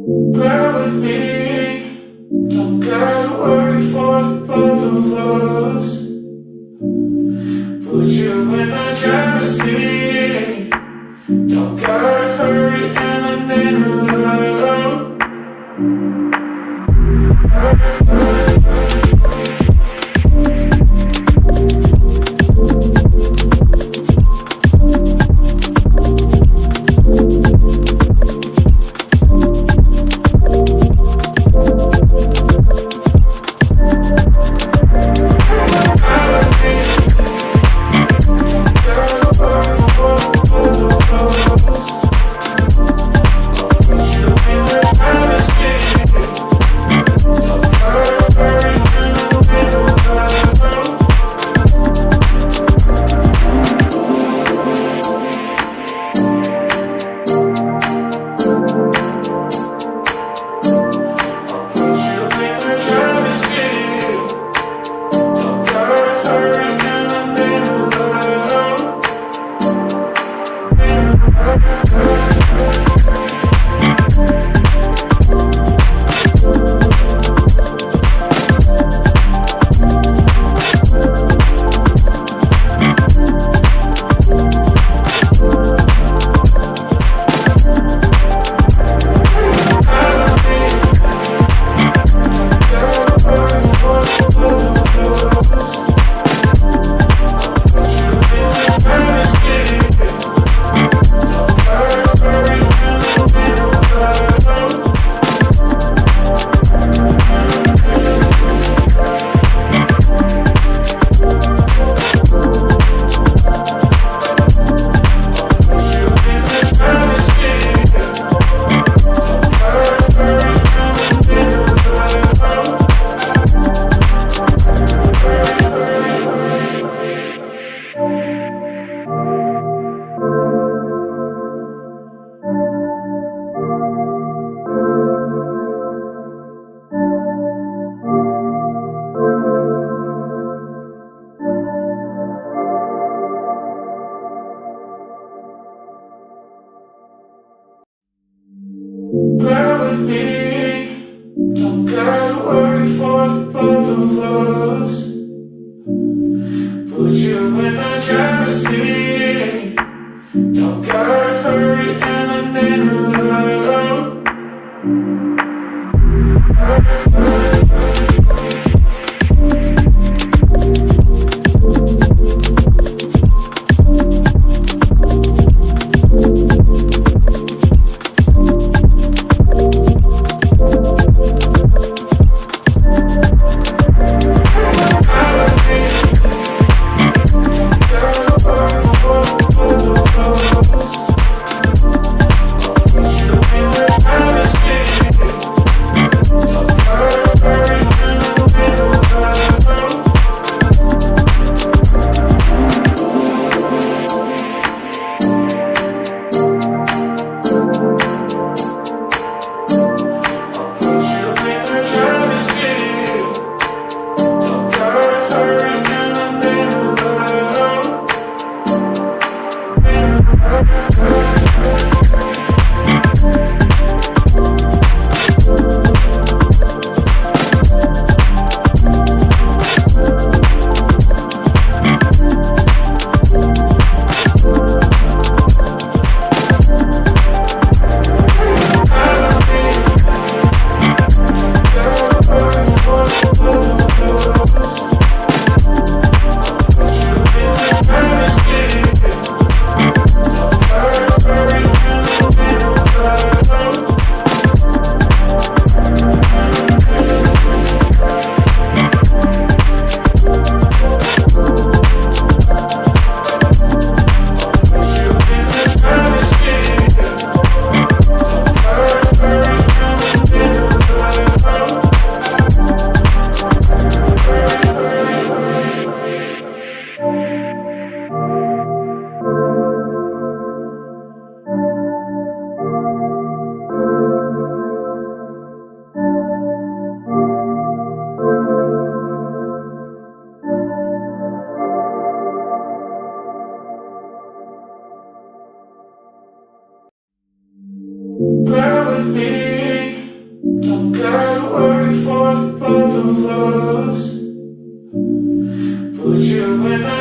Bear with me, don't gotta worry for the both of us. Put you in the driver's seat, don't gotta hurry and I need love. Bear with me, don't gotta worry for the both of us. Put you in the driver's seat, don't gotta hurry and I need love. Bear with me, Don't gotta worry for the both of us. Put you in the